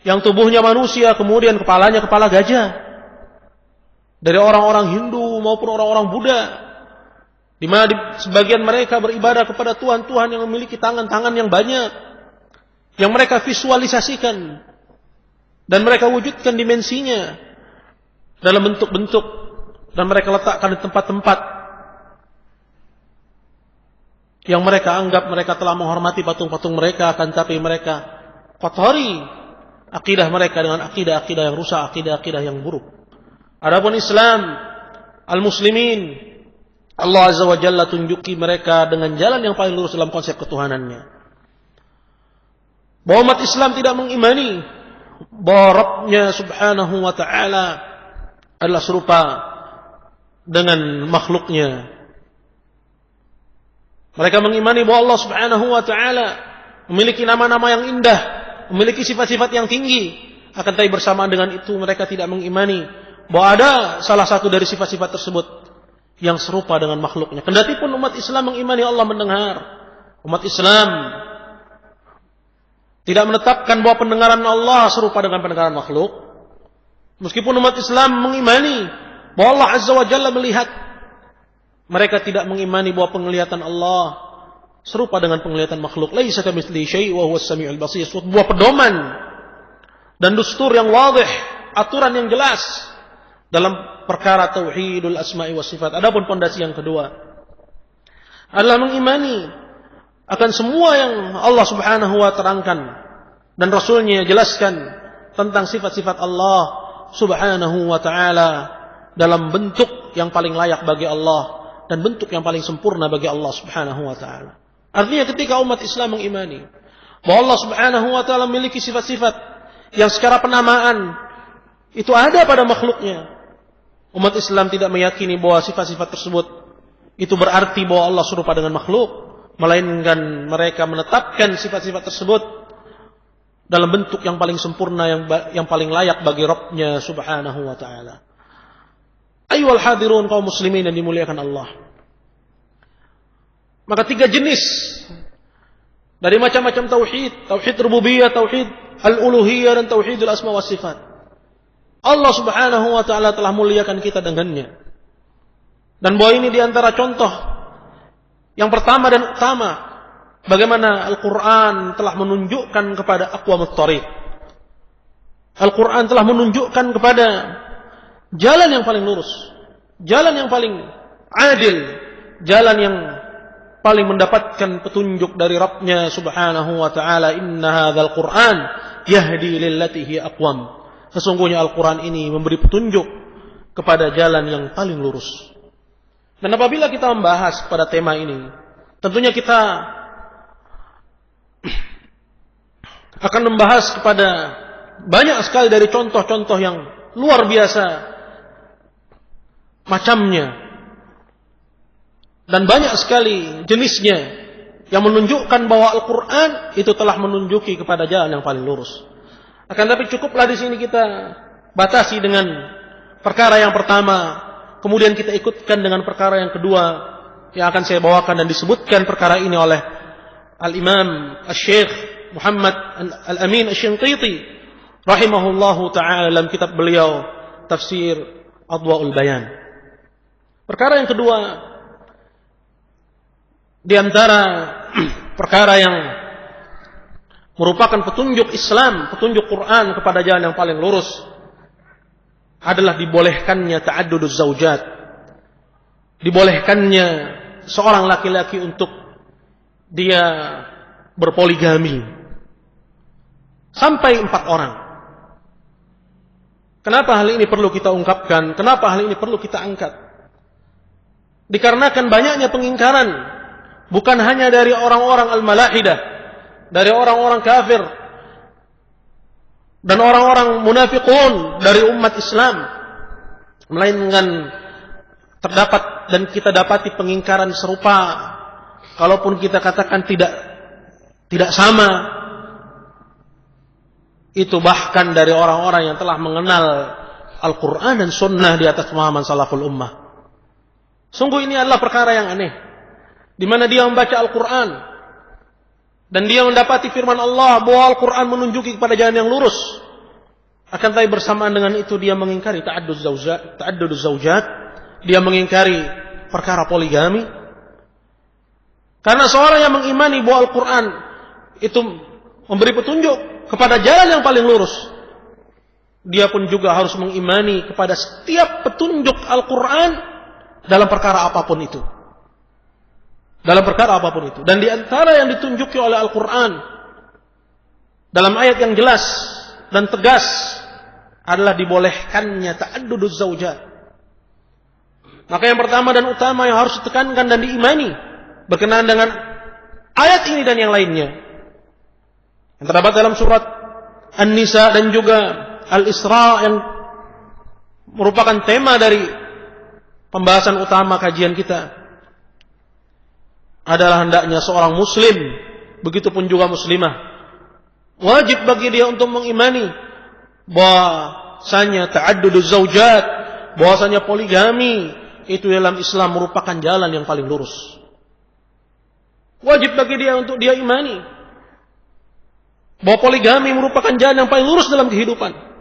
yang tubuhnya manusia, kemudian kepalanya kepala gajah. Dari orang-orang Hindu maupun orang-orang Buddha, di mana sebagian mereka beribadah kepada tuhan-tuhan yang memiliki tangan-tangan yang banyak, yang mereka visualisasikan dan mereka wujudkan dimensinya dalam bentuk-bentuk, dan mereka letakkan di tempat-tempat yang mereka anggap mereka telah menghormati patung-patung mereka, akan tapi mereka kotori akidah mereka dengan akidah-akidah yang rusak, akidah-akidah yang buruk. Adapun Islam, al-muslimin, Allah Azza wa Jalla tunjuki mereka dengan jalan yang paling lurus dalam konsep ketuhanannya. Bahwa umat Islam tidak mengimani bahwa Rabbnya subhanahu wa ta'ala adalah serupa dengan makhluknya. Mereka mengimani bahwa Allah subhanahu wa ta'ala memiliki nama-nama yang indah, memiliki sifat-sifat yang tinggi. Akan tapi bersamaan dengan itu mereka tidak mengimani bahwa ada salah satu dari sifat-sifat tersebut yang serupa dengan makhluknya. Kendati pun umat Islam mengimani Allah mendengar, umat Islam tidak menetapkan bahwa pendengaran Allah serupa dengan pendengaran makhluk. Meskipun umat Islam mengimani bahwa Allah Azza wa Jalla melihat, mereka tidak mengimani bahwa penglihatan Allah serupa dengan penglihatan makhluk. Laisa kamitslihi syai' wa huwas samiul basir. Sebuah pedoman dan dustur yang wadih, aturan yang jelas dalam perkara tauhidul asma'i was sifat. Adapun pondasi yang kedua adalah mengimani akan semua yang Allah subhanahu wa terangkan dan Rasulnya jelaskan tentang sifat-sifat Allah subhanahu wa ta'ala dalam bentuk yang paling layak bagi Allah dan bentuk yang paling sempurna bagi Allah subhanahu wa ta'ala. Artinya ketika umat Islam mengimani bahwa Allah subhanahu wa ta'ala memiliki sifat-sifat yang secara penamaan itu ada pada makhluknya, umat Islam tidak meyakini bahwa sifat-sifat tersebut itu berarti bahwa Allah serupa dengan makhluk, melainkan mereka menetapkan sifat-sifat tersebut dalam bentuk yang paling sempurna, yang paling layak bagi Rabbnya subhanahu wa ta'ala. Ayyuhal hadirun, kaum muslimin yang dimuliakan Allah. Maka 3 jenis dari macam-macam tauhid, tauhid rububiyah, tauhid al-uluhiyah, dan tauhidul asma wa sifat, Allah subhanahu wa ta'ala telah muliakan kita dengannya. Dan bahwa ini diantara contoh yang pertama dan utama bagaimana Al-Quran telah menunjukkan kepada aqwamut thariq. Al-Quran telah menunjukkan kepada jalan yang paling lurus, jalan yang paling adil, jalan yang paling mendapatkan petunjuk dari Rabbnya subhanahu wa ta'ala. Inna hadzal Qur'an yahdi lillati hiya aqwam. Sesungguhnya Al-Quran ini memberi petunjuk kepada jalan yang paling lurus. Dan apabila kita membahas pada tema ini, tentunya kita akan membahas kepada banyak sekali dari contoh-contoh yang luar biasa macamnya, dan banyak sekali jenisnya yang menunjukkan bahwa Al-Quran itu telah menunjuki kepada jalan yang paling lurus. Akan tapi cukuplah di sini kita batasi dengan perkara yang pertama, kemudian kita ikutkan dengan perkara yang kedua yang akan saya bawakan, dan disebutkan perkara ini oleh Al-Imam Al-Syekh Muhammad Al-Amin Asy-Shinqiti rahimahullahu ta'ala dalam kitab beliau Tafsir Adwa'ul Bayan. Perkara yang kedua di antara perkara yang merupakan petunjuk Islam, petunjuk Quran kepada jalan yang paling lurus, adalah dibolehkannya ta'adduduz zaujat. Dibolehkannya seorang laki-laki untuk dia berpoligami sampai 4 orang. Kenapa hal ini perlu kita ungkapkan? Kenapa hal ini perlu kita angkat? Dikarenakan banyaknya pengingkaran, bukan hanya dari orang-orang al-malahidah, dari orang-orang kafir dan orang-orang munafiqun dari umat Islam, melainkan terdapat dan kita dapati pengingkaran serupa, kalaupun kita katakan tidak sama, itu bahkan dari orang-orang yang telah mengenal Al-Quran dan Sunnah di atas pemahaman salaful ummah. Sungguh ini adalah perkara yang aneh, di mana dia membaca Al-Quran dan dia mendapati firman Allah bahwa Al-Quran menunjuki kepada jalan yang lurus. Akan tapi bersamaan dengan itu dia mengingkari ta'adduduz zaujat, dia mengingkari perkara poligami. Karena seorang yang mengimani bahwa Al-Quran itu memberi petunjuk kepada jalan yang paling lurus, dia pun juga harus mengimani kepada setiap petunjuk Al-Quran dalam perkara apapun itu. Dalam perkara apapun itu. Dan di antara yang ditunjuki oleh Al-Quran dalam ayat yang jelas dan tegas adalah dibolehkannya ta'adduduz zaujat. Maka yang pertama dan utama yang harus ditekankan dan diimani berkenaan dengan ayat ini dan yang lainnya, yang terdapat dalam surat An-Nisa dan juga Al-Isra yang merupakan tema dari pembahasan utama kajian kita, adalah hendaknya seorang muslim, begitupun juga muslimah, wajib bagi dia untuk mengimani bahwasanya ta'adduduz zaujat, bahwasanya poligami itu dalam Islam merupakan jalan yang paling lurus. Wajib bagi dia untuk dia imani bahwa poligami merupakan jalan yang paling lurus dalam kehidupan.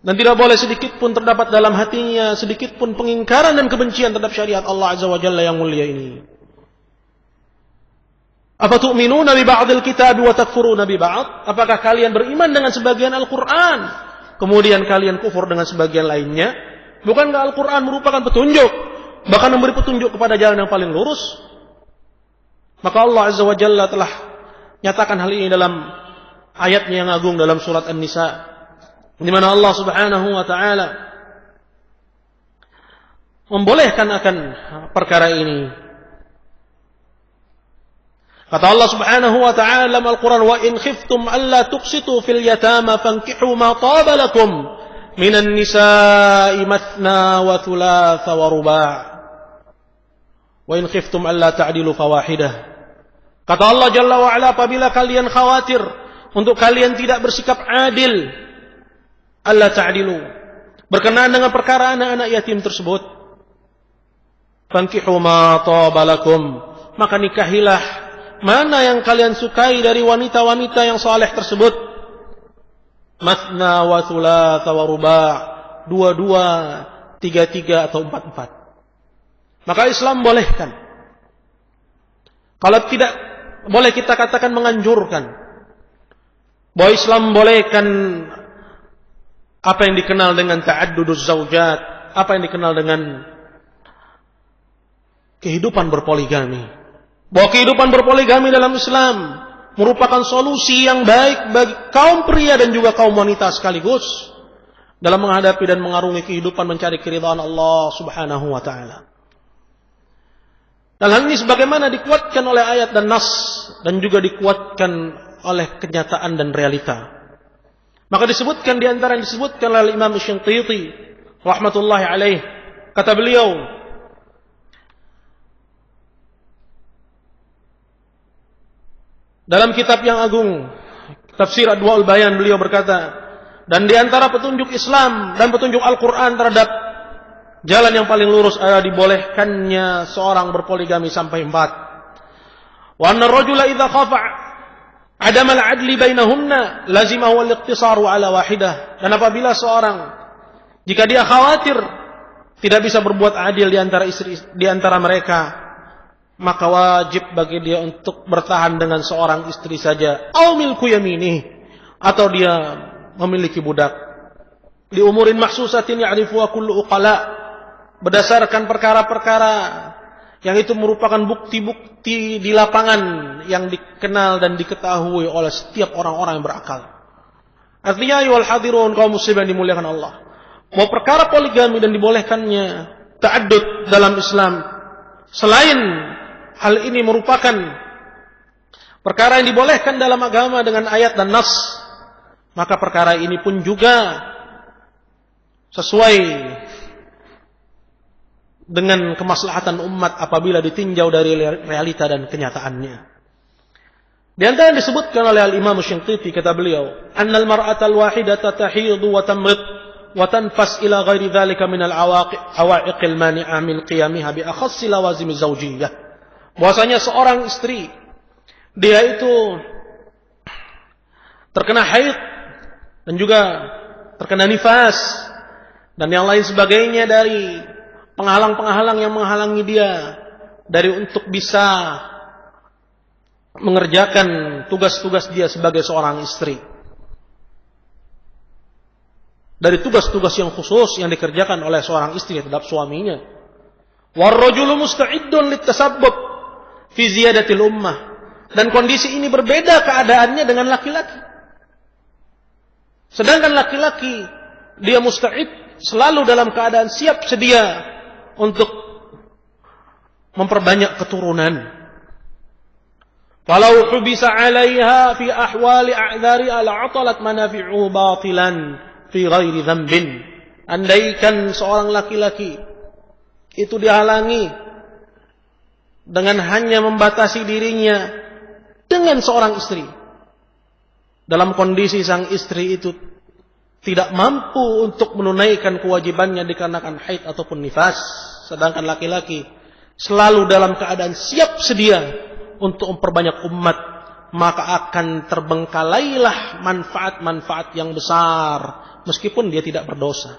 Dan tidak boleh sedikit pun terdapat dalam hatinya sedikit pun pengingkaran dan kebencian terhadap syariat Allah Azza wa Jalla yang mulia ini. Afatu'minuna bi ba'dil kitab wa takfuruna bi ba'd? Apakah kalian beriman dengan sebagian Al-Qur'an, kemudian kalian kufur dengan sebagian lainnya? Bukankah Al-Qur'an merupakan petunjuk, bahkan memberi petunjuk kepada jalan yang paling lurus? Maka Allah Azza wa Jalla telah nyatakan hal ini dalam ayatnya yang agung dalam surat An-Nisa, di mana Allah Subhanahu wa taala membolehkan akan perkara ini. Kata Allah Subhanahu wa taala dalam Al-Qur'an, "Wa in khiftum alla tuqsitu fil yatama fankihu ma taba lakum minan nisa'i mathna wa thulatha wa ruba'. Wa in khiftum alla ta'dilu fawahidah." Kata Allah Jalla wa Ala, apabila kalian khawatir untuk kalian tidak bersikap adil, Allah ta'dilu, berkenaan dengan perkara anak-anak yatim tersebut, fankihu ma taba lakum, maka nikahilah mana yang kalian sukai dari wanita-wanita yang saleh tersebut, mathna wa thulatha wa ruba', 2-2, 3-3 atau 4-4. Maka Islam bolehkan. Kalau tidak, boleh kita katakan menganjurkan bahwa Islam bolehkan apa yang dikenal dengan ta'adduduz zaujat, apa yang dikenal dengan kehidupan berpoligami. Bahwa kehidupan berpoligami dalam Islam merupakan solusi yang baik bagi kaum pria dan juga kaum wanita sekaligus dalam menghadapi dan mengarungi kehidupan mencari keridhaan Allah Subhanahu wa taala. Dan hal ini sebagaimana dikuatkan oleh ayat dan nas dan juga dikuatkan oleh kenyataan dan realita. Maka disebutkan di antara yang disebutkan oleh Imam Shinqiti rahmatullahi alaih, kata beliau, dalam kitab yang agung Tafsir Adwaul Bayan, beliau berkata, dan di antara petunjuk Islam dan petunjuk Al-Quran terhadap jalan yang paling lurus adalah dibolehkannya seorang berpoligami sampai 4. Wa anna ar-rajula idza khafa adam al-adli bainahunna lazimahu al-iqtisaru ala wahidah. Dan apabila seorang, jika dia khawatir tidak bisa berbuat adil di antara mereka, maka wajib bagi dia untuk bertahan dengan seorang istri saja, au milku yaminih, atau dia memiliki budak. Li umurin mahsusatin ya'rifuha kullu uqala, berdasarkan perkara-perkara yang itu merupakan bukti-bukti di lapangan yang dikenal dan diketahui oleh setiap orang-orang yang berakal. Artinya ayyuhal hadirun kaum muslimin dimuliakan Allah, bahwa perkara poligami dan dibolehkannya ta'addud dalam Islam, selain hal ini merupakan perkara yang dibolehkan dalam agama dengan ayat dan nas, maka perkara ini pun juga sesuai dengan kemaslahatan umat apabila ditinjau dari realita dan kenyataannya. Di antara yang disebutkan oleh Al-Imam Shinqiti, kata beliau, annal mar'ata al-wahidata tahidu wa tamrid wa tanfas ila ghairi dhalika min al-awa'iqil mani'a min qiyamiha bi akhassi lawazim zawjiyyah. Bahwasanya seorang istri, dia itu terkena haid dan juga terkena nifas dan yang lain sebagainya dari penghalang-penghalang yang menghalangi dia dari untuk bisa mengerjakan tugas-tugas dia sebagai seorang istri. Dari tugas-tugas yang khusus yang dikerjakan oleh seorang istri terhadap suaminya. Warrajulu musta'iddun litasabbub fi ziyadatil ummah. Dan kondisi ini berbeda keadaannya dengan laki-laki. Sedangkan laki-laki dia musta'id, selalu dalam keadaan siap sedia untuk memperbanyak keturunan. Falau hubisa 'alaiha fi ahwali a'dzari al'atalat manafi'uhu batilan fi ghairi dzambin. Andaikan seorang laki-laki itu dihalangi dengan hanya membatasi dirinya dengan seorang istri, dalam kondisi sang istri itu tidak mampu untuk menunaikan kewajibannya dikarenakan haid ataupun nifas, sedangkan laki-laki selalu dalam keadaan siap sedia untuk memperbanyak umat, maka akan terbengkalailah manfaat-manfaat yang besar meskipun dia tidak berdosa.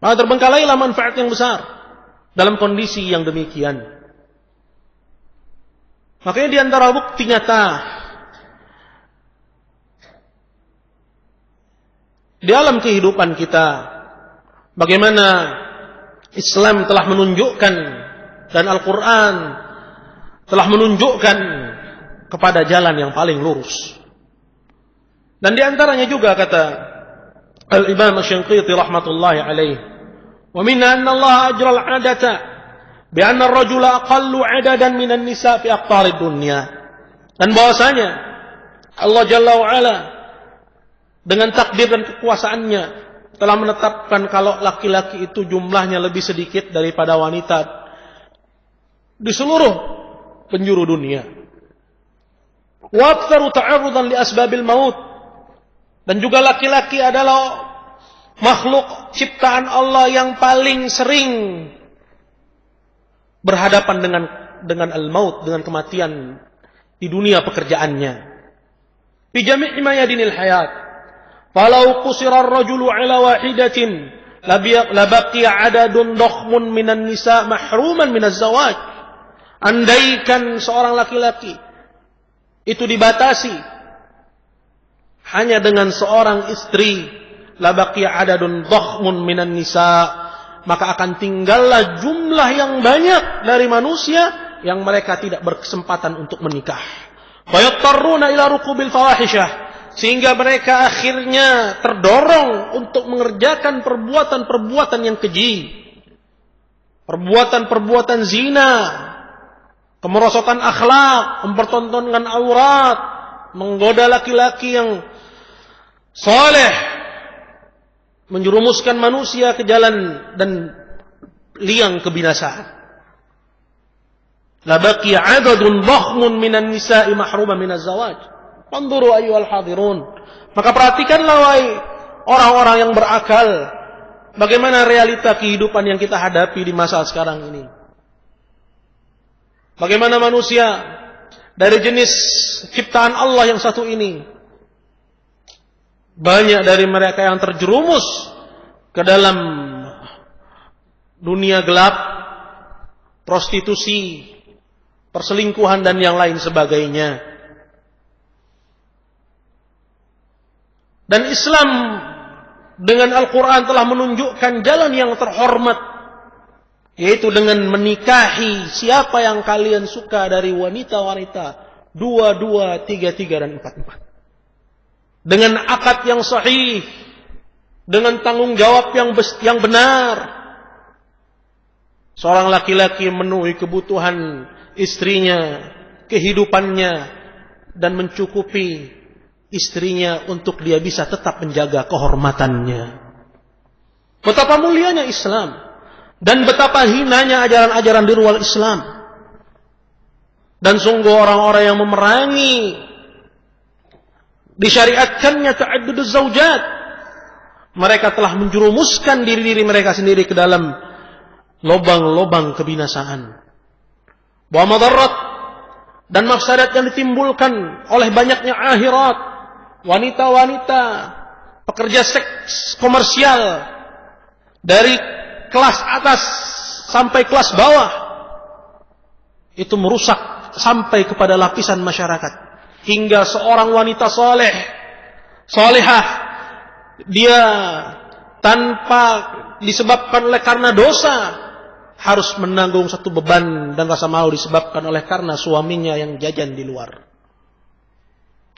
Maka terbengkalailah manfaat yang besar dalam kondisi yang demikian. Makanya di antara bukti nyata di alam kehidupan kita, bagaimana Islam telah menunjukkan dan Al-Quran telah menunjukkan kepada jalan yang paling lurus. Dan di antaranya juga kata Al-Imam Shinqiti rahmatullahi alaih, wa minna anna Allah ajra al-'adata bi anna ar-rajula aqallu 'adadan minan nisa fi aqtarid dunya. Dan bahwasanya Allah Jalla wa Ala dengan takdir dan kekuasaannya telah menetapkan kalau laki-laki itu jumlahnya lebih sedikit daripada wanita di seluruh penjuru dunia. Wa aktsaru ta'arrudan li asbabil maut. Dan juga laki-laki adalah makhluk ciptaan Allah yang paling sering berhadapan dengan al-maut, dengan kematian di dunia pekerjaannya. Fi jami'i mayadinil hayat. Falau qusira ar-rajulu 'ala wahidatin labaqiya 'adadun dakhmun minan nisa mahruman minaz zawaj. Andaikan seorang laki-laki itu dibatasi hanya dengan seorang istri, labaqiya 'adadun dakhmun minan nisa, maka akan tinggallah jumlah yang banyak dari manusia yang mereka tidak berkesempatan untuk menikah. Fa yattarruna ila rukubil fawahishah, sehingga mereka akhirnya terdorong untuk mengerjakan perbuatan-perbuatan yang keji, perbuatan-perbuatan zina, kemerosotan akhlak, mempertontonkan aurat, menggoda laki-laki yang saleh, menjerumuskan manusia ke jalan dan liang kebinasaan. La baqiya 'adadun dhakhmun minan nisa'i mahruman minaz zawaj. Anzuru ayyuhal hadirun. Maka perhatikanlah wahai orang-orang yang berakal, bagaimana realita kehidupan yang kita hadapi di masa sekarang ini. Bagaimana manusia dari jenis ciptaan Allah yang satu ini, banyak dari mereka yang terjerumus ke dalam dunia gelap, prostitusi, perselingkuhan dan yang lain sebagainya. Dan Islam dengan Al-Quran telah menunjukkan jalan yang terhormat, yaitu dengan menikahi siapa yang kalian suka dari wanita-wanita, 2, 3, dan 4. Dengan akad yang sahih, dengan tanggung jawab yang benar. Seorang laki-laki memenuhi kebutuhan istrinya, kehidupannya, dan mencukupi istrinya untuk dia bisa tetap menjaga kehormatannya. Betapa mulianya Islam dan betapa hinanya ajaran-ajaran di luar Islam. Dan sungguh orang-orang yang memerangi disyariatkannya ta'adduduz zaujat, mereka telah menjerumuskan diri-diri mereka sendiri ke dalam lubang-lubang kebinasaan. Bahwa madarat dan mafsadat yang ditimbulkan oleh banyaknya akhirat, wanita-wanita, pekerja seks komersial, dari kelas atas sampai kelas bawah, itu merusak sampai kepada lapisan masyarakat. Hingga seorang wanita salehah, dia tanpa disebabkan oleh karena dosa, harus menanggung satu beban dan rasa malu disebabkan oleh karena suaminya yang jajan di luar.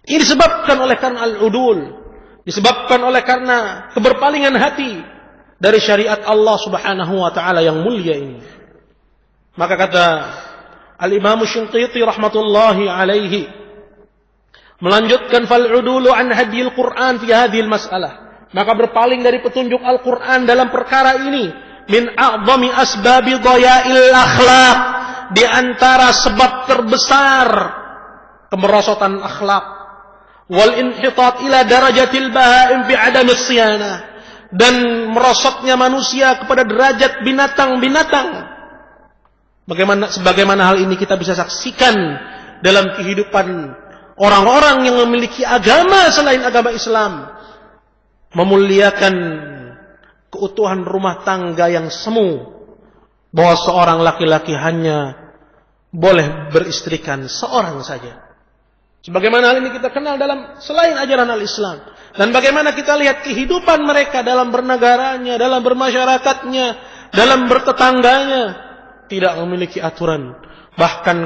Ini disebabkan oleh karena al-udul, disebabkan oleh karena keberpalingan hati dari syariat Allah Subhanahu wa taala yang mulia ini. Maka kata Al-Imam Shinqiti rahmatullahi alaihi melanjutkan fal-udulu an hadil Quran fi hadhil mas'alah. Maka berpaling dari petunjuk Al-Quran dalam perkara ini min a'zami asbabi dhaya'il akhlaq, di antara sebab terbesar kemerosotan akhlak, wal inhitat ila darajatil bahaim fi adami siyanah, dan merosotnya manusia kepada derajat binatang-binatang. Sebagaimana hal ini kita bisa saksikan dalam kehidupan orang-orang yang memiliki agama selain agama Islam, memuliakan keutuhan rumah tangga yang semu, bahwa seorang laki-laki hanya boleh beristrikan seorang saja. Sebagaimana hal ini kita kenal dalam selain ajaran al-Islam. Dan bagaimana kita lihat kehidupan mereka dalam bernegaranya, dalam bermasyarakatnya, dalam bertetangganya, tidak memiliki aturan. Bahkan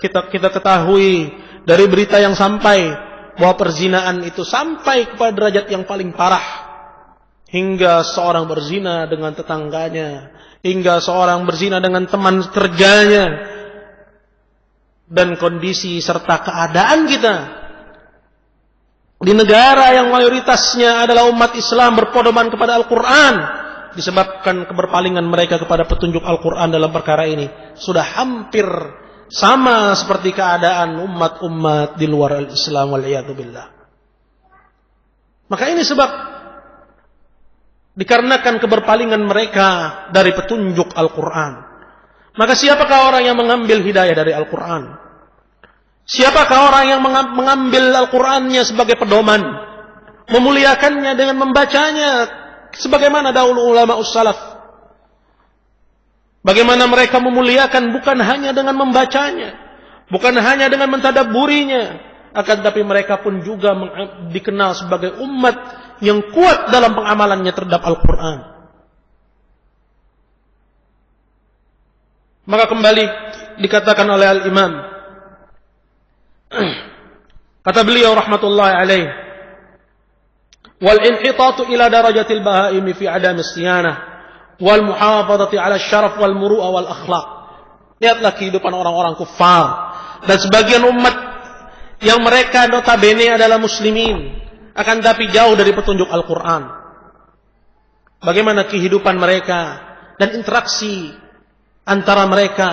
kita ketahui dari berita yang sampai bahwa perzinaan itu sampai kepada derajat yang paling parah, hingga seorang berzina dengan tetangganya, hingga seorang berzina dengan teman kerjanya. Dan kondisi serta keadaan kita di negara yang mayoritasnya adalah umat Islam berpedoman kepada Al-Quran, disebabkan keberpalingan mereka kepada petunjuk Al-Quran dalam perkara ini, sudah hampir sama seperti keadaan umat-umat di luar Islam wal-iyadu billah. Maka ini sebab dikarenakan keberpalingan mereka dari petunjuk Al-Quran. Maka siapakah orang yang mengambil hidayah dari Al-Quran? Siapakah orang yang mengambil Al-Qurannya sebagai pedoman, memuliakannya dengan membacanya, sebagaimana dahulu ulama ussalaf? Bagaimana mereka memuliakan bukan hanya dengan membacanya, bukan hanya dengan mentadabburinya, akan tapi mereka pun juga dikenal sebagai umat yang kuat dalam pengamalannya terhadap Al-Quran. Maka kembali dikatakan oleh Al-Imam, kata beliau rahmatullahi alaih, wal inhitatu ila darajatil bahaimi fi adami siyanah wal muhafadati ala syaraf wal muru'ah wal akhlaq. Lihatlah kehidupan orang-orang kufar dan sebagian umat yang mereka notabene adalah muslimin, akan tapi jauh dari petunjuk Al-Quran. Bagaimana kehidupan mereka dan interaksi antara mereka,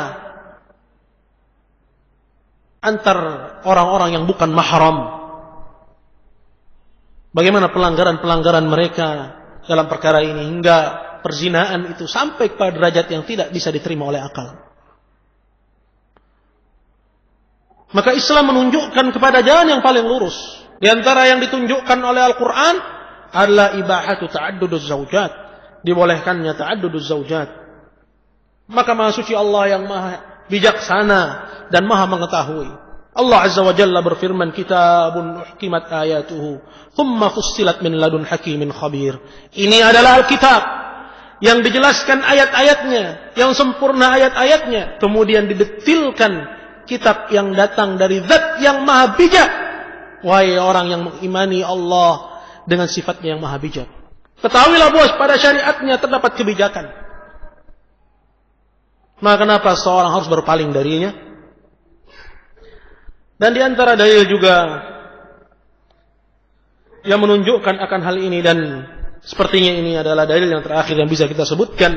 antar orang-orang yang bukan mahram. Bagaimana pelanggaran-pelanggaran mereka dalam perkara ini, hingga perzinaan itu sampai pada derajat yang tidak bisa diterima oleh akal. Maka Islam menunjukkan kepada jalan yang paling lurus. Di antara yang ditunjukkan oleh Al-Quran adalah ibahatu ta'adduduz zaujat, dibolehkannya ta'adduduz zaujat. Maka Maha Suci Allah yang Maha bijaksana dan Maha mengetahui Allah Azza wa Jalla berfirman, kitabun uhkimat ayatuhu thumma fussilat min ladun hakimin khabir. Ini adalah Alkitab yang dijelaskan ayat-ayatnya, yang sempurna ayat-ayatnya, kemudian didetilkan kitab yang datang dari Zat yang Maha Bijak. Wahai orang yang mengimani Allah dengan sifatnya yang Maha Bijak, ketahuilah bahwa pada syariatnya terdapat kebijakan. Maka kenapa seorang harus berpaling darinya? Dan di antara dalil juga yang menunjukkan akan hal ini, dan sepertinya ini adalah dalil yang terakhir yang bisa kita sebutkan,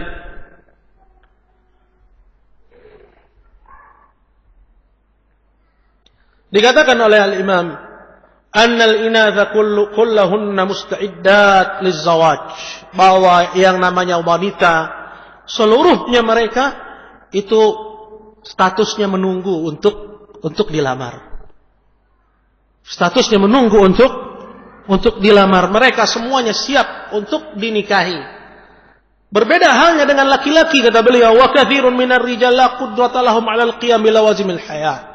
dikatakan oleh al-Imam, annal inatha kullahunna musta'iddat lizzawaj, bahwa yang namanya wanita seluruhnya mereka itu statusnya menunggu untuk dilamar. Statusnya menunggu untuk dilamar. Mereka semuanya siap untuk dinikahi. Berbeda halnya dengan laki-laki, kata beliau, wa katsirun minar rijal la qudrata lahum 'alal qiyam bi lawazimil hayat.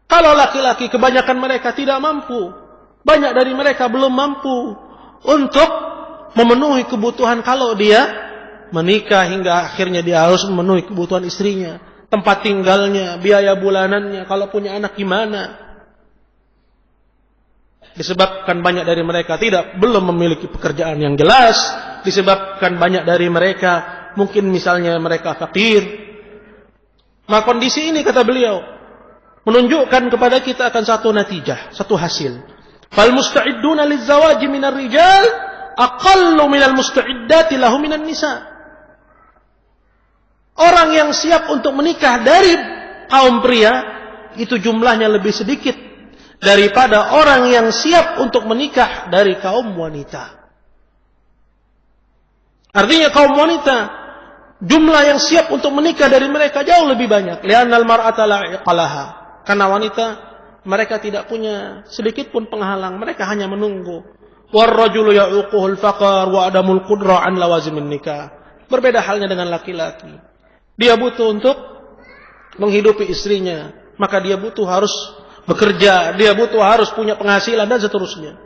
Kalau laki-laki kebanyakan mereka tidak mampu, banyak dari mereka belum mampu untuk memenuhi kebutuhan kalau dia menikah, hingga akhirnya dia harus memenuhi kebutuhan istrinya, tempat tinggalnya, biaya bulanannya, kalau punya anak gimana. Disebabkan banyak dari mereka belum memiliki pekerjaan yang jelas, disebabkan banyak dari mereka mungkin misalnya mereka fakir. Maka kondisi ini, kata beliau, menunjukkan kepada kita akan satu natijah, satu hasil. Fal musta'idduna lizawaji minar rijal aqallu minal musta'iddati lahu minan nisa. Orang yang siap untuk menikah dari kaum pria itu jumlahnya lebih sedikit daripada orang yang siap untuk menikah dari kaum wanita. Artinya kaum wanita, jumlah yang siap untuk menikah dari mereka jauh lebih banyak. Li'annal mar'ata la'iqalaha. Karena wanita, mereka tidak punya sedikit pun penghalang. Mereka hanya menunggu. Warrajulu ya'uquhul faqar wa adamul qudra an lawazimin nikah. Berbeda halnya dengan laki-laki. Dia butuh untuk menghidupi istrinya. Maka dia butuh harus bekerja, dia butuh harus punya penghasilan dan seterusnya.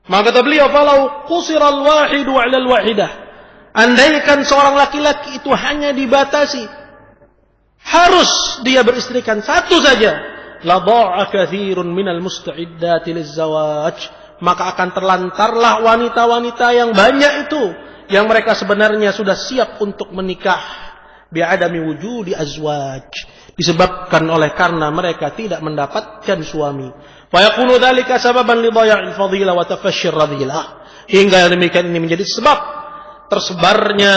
Maka kata beliau, falau qusiral wahidu 'alal wahidah, andaikan seorang laki-laki itu hanya dibatasi harus dia beristrikan satu saja, la dha'a katsirun minal musta'iddati lizzawaj, maka akan terlantarlah wanita-wanita yang banyak itu yang mereka sebenarnya sudah siap untuk menikah, bi'adami wujudi azwaj, disebabkan oleh karena mereka tidak mendapatkan suami. Fa yakunu dzalika sababan li dhaya'il fadilah wa tafashshir radhilah. Hingga yang demikian ini menjadi sebab tersebarnya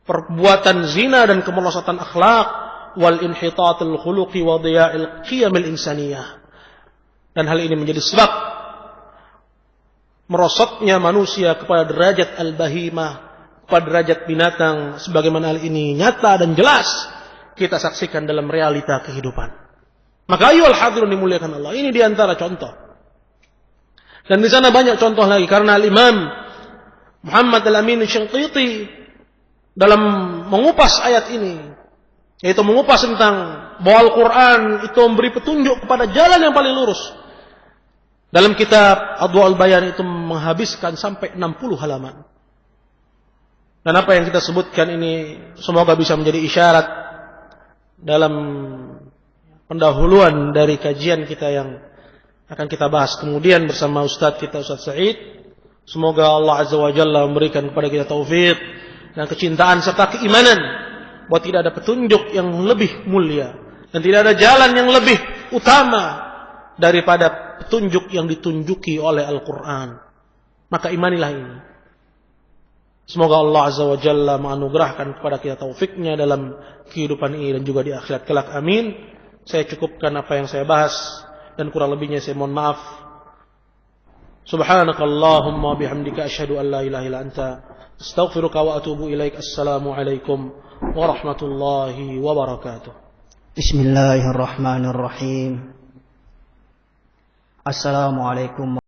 perbuatan zina dan kemerosatan akhlak, wal inhitatul khuluqi wa dhiya'il qiyamil insaniyah. Dan hal ini menjadi sebab merosotnya manusia kepada derajat al-bahimah, pada derajat binatang, sebagaimana hal ini nyata dan jelas kita saksikan dalam realita kehidupan. Maka ayyuhal hadirun dimuliakan Allah, ini diantara contoh. Dan di sana banyak contoh lagi, karena Imam Muhammad Al-Amin Syanqiti dalam mengupas ayat ini, yaitu mengupas tentang bahwa Al-Quran itu memberi petunjuk kepada jalan yang paling lurus. Dalam kitab Adwa'ul Bayan itu menghabiskan sampai 60 halaman. Dan apa yang kita sebutkan ini semoga bisa menjadi isyarat dalam pendahuluan dari kajian kita yang akan kita bahas kemudian bersama Ustadz kita, Ustadz Said. Semoga Allah Azza wa Jalla memberikan kepada kita taufik dan kecintaan serta keimanan bahwa tidak ada petunjuk yang lebih mulia dan tidak ada jalan yang lebih utama daripada petunjuk yang ditunjuki oleh Al-Quran. Maka imanilah ini. Semoga Allah Azza wa Jalla menganugerahkan kepada kita taufiknya dalam kehidupan ini dan juga di akhirat kelak. Amin. Saya cukupkan apa yang saya bahas dan kurang lebihnya saya mohon maaf. Subhanakallahumma bihamdika asyhadu an la ilaha illa anta astaghfiruka wa atubu ilaik. Assalamu alaikum warahmatullahi wabarakatuh. Bismillahirrahmanirrahim. Assalamualaikum